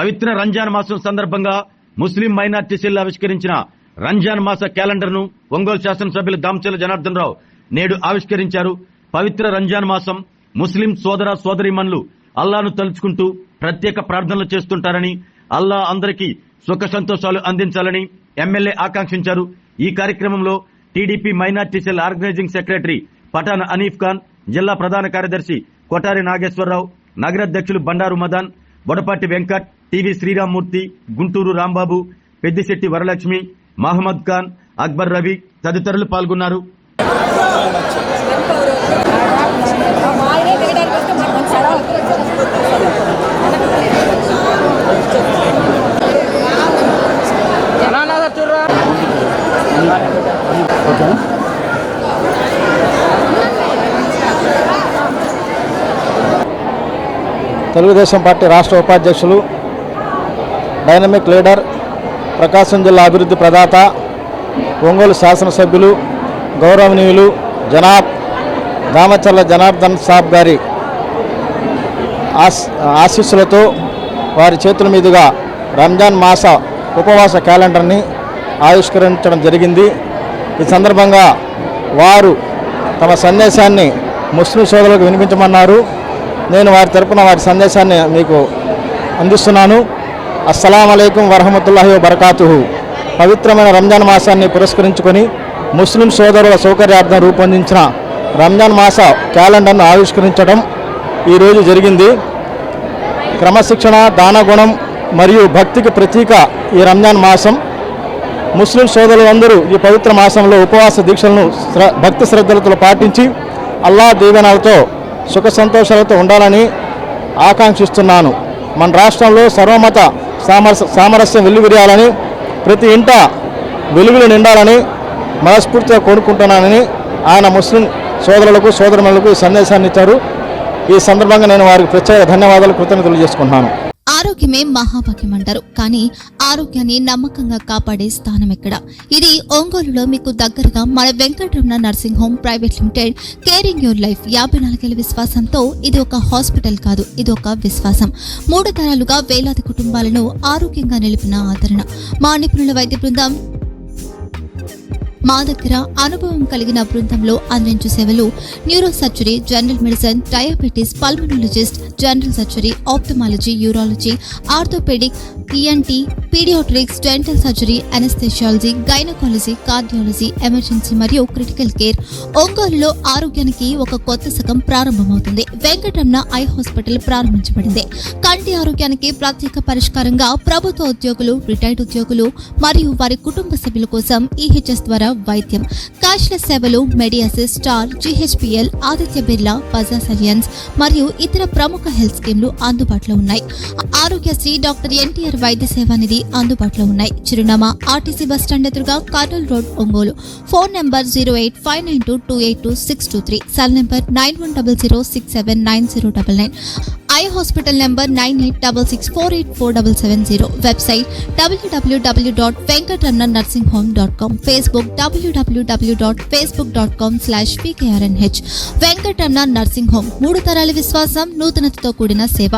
పవిత్ర రంజాన్ మాసం సందర్భంగా ముస్లిం minority cell ఆవిష్కరించిన రంజాన్ మాస క్యాలెండర్ ను ఒంగోలు శాసనసభ్యులు దామచర్ల జనార్దన్ రావు నేడు ఆవిష్కరించారు. పవిత్ర రంజాన్ మాసం ముస్లిం సోదర సోదరీమణులు అల్లాను తలుచుకుంటూ ప్రత్యేక ప్రార్థనలు చేస్తుంటారని, అల్లా అందరికీ సుఖ సంతోషాలు అందించాలని ఎమ్మెల్యే ఆకాంక్షించారు. ఈ కార్యక్రమంలో TDP minority cell organizing secretary Pathan Anif Khan, జిల్లా ప్రధాన కార్యదర్శి కొటారి నాగేశ్వరరావు, నగరాధ్యక్షులు బండారు మదాన్, బొడపాటి వెంకట్, టీవీ శ్రీరామ్మూర్తి, గుంటూరు రాంబాబు, పెద్దిశెట్టి వరలక్ష్మి, మహమ్మద్ ఖాన్, అక్బర్ రవి తదితరులు పాల్గొన్నారు. తెలుగుదేశం పార్టీ రాష్ట్ర ఉపాధ్యక్షులు, డైనమిక్ లీడర్, ప్రకాశం జిల్లా అభివృద్ధి ప్రదాత, ఒంగోలు శాసనసభ్యులు, గౌరవనీయులు జనాబ్ దామచర్ల జనార్దన్ సాబ్ గారి ఆశీస్సులతో వారి చేతుల మీదుగా రంజాన్ మాస ఉపవాస క్యాలెండర్ని ఆవిష్కరించడం జరిగింది. ఈ సందర్భంగా వారు తమ సందేశాన్ని ముస్లిం సోదరులకు వినిపించమన్నారు. నేను వారి తరపున వారి సందేశాన్ని మీకు అందిస్తున్నాను. అస్సలాము అలైకుం వరహమతుల్లాహి వబరకాతుహు. పవిత్రమైన రంజాన్ మాసాన్ని పురస్కరించుకొని ముస్లిం సోదరుల సౌకర్యార్థం రూపొందించిన రంజాన్ మాస క్యాలెండర్ను ఆవిష్కరించడం ఈరోజు జరిగింది. క్రమశిక్షణ, దానగుణం మరియు భక్తికి ప్రతీక ఈ రంజాన్ మాసం. ముస్లిం సోదరులందరూ ఈ పవిత్ర మాసంలో ఉపవాస దీక్షలను భక్తి శ్రద్ధలతో పాటించి అల్లా దీవెనలతో సుఖ సంతోషాలతో ఉండాలని ఆకాంక్షిస్తున్నాను. మన రాష్ట్రంలో సర్వమత సామరస్యం వెల్లివిరియాలని, ప్రతి ఇంట వెలుగులు నిండాలని మనస్ఫూర్తిగా కోరుకుంటున్నానని ఆయన ముస్లిం సోదరులకు సోదరులకు ఈ సందేశాన్ని ఇచ్చారు. ఈ సందర్భంగా నేను వారికి ప్రత్యేక ధన్యవాదాలు, కృతజ్ఞతలు చేసుకుంటున్నాను. ఆరోగ్యమే మహాభాగ్యం అంటారు, కానీ ఆరోగ్యాన్ని నమ్మకంగా కాపాడే స్థానం ఎక్కడ? ఇది ఒంగోలులో మీకు దగ్గరగా మన Venkataramana nursing home private limited. Caring your life 54 విశ్వాసంతో ఇది ఒక హాస్పిటల్ కాదు, ఇది ఒక విశ్వాసం. 3 తరాలుగా వేలాది కుటుంబాలను ఆరోగ్యంగా నిలిపిన ఆదరణ. మా నిపుణుల వైద్య బృందం మా దగ్గర అనుభవం కలిగిన బృందంలో అందించే సేవలు neuro surgery, general medicine, diabetes, pulmonologist, general surgery, ophthalmology, urology, orthopaedic, ENT, paediatrics, dental surgery, anaesthesiology, gynaecology, cardiology, emergency మరియు క్రిటికల్ కేర్. ఒంగోలులో ఆరోగ్యానికి ఒక కొత్త శకం ప్రారంభమవుతుంది. వెంకటరమణ ఐ హాస్పిటల్ ప్రారంభించబడింది. కంటి ఆరోగ్యానికి ప్రత్యేక పరిష్కారంగా ప్రభుత్వ ఉద్యోగులు, రిటైర్డ్ ఉద్యోగులు మరియు వారి కుటుంబ సభ్యుల కోసం ఈహెచ్ఎస్ ద్వారా వైద్యం, క్యాష్లెస్ సేవలు, మెడియాసిస్, స్టార్, జీహెచ్పిఎల్, ఆదిత్య బిర్లా, బజాజ్ అలియన్స్ మరియు ఇతర ప్రముఖ హెల్త్ స్కీమ్లు అందుబాటులో ఉన్నాయి. ఆరోగ్యశ్రీ, డాక్టర్ ఎన్టీఆర్ వైద్య సేవా నిధి అందుబాటులో ఉన్నాయి. చిరునామా ఆర్టీసీ బస్టాండ్ ఎదురుగా, Kurnool road, Ongole. Phone number 08592282623, cell number 9100679099, eye hospital number 9866484770, website www.venkatramanarsinghome.com, Facebook www.facebook.com/pkrnh. Venkataramana nursing home, 3 తరాల విశ్వాసం, నూతనతతో కూడిన సేవ.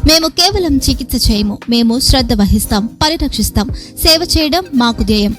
మేము కేవలం చికిత్స చేయము, మేము శ్రద్ధ వహిస్తాం, పరిరక్షిస్తాం. సేవ చేయడం మాకు ధ్యేయం.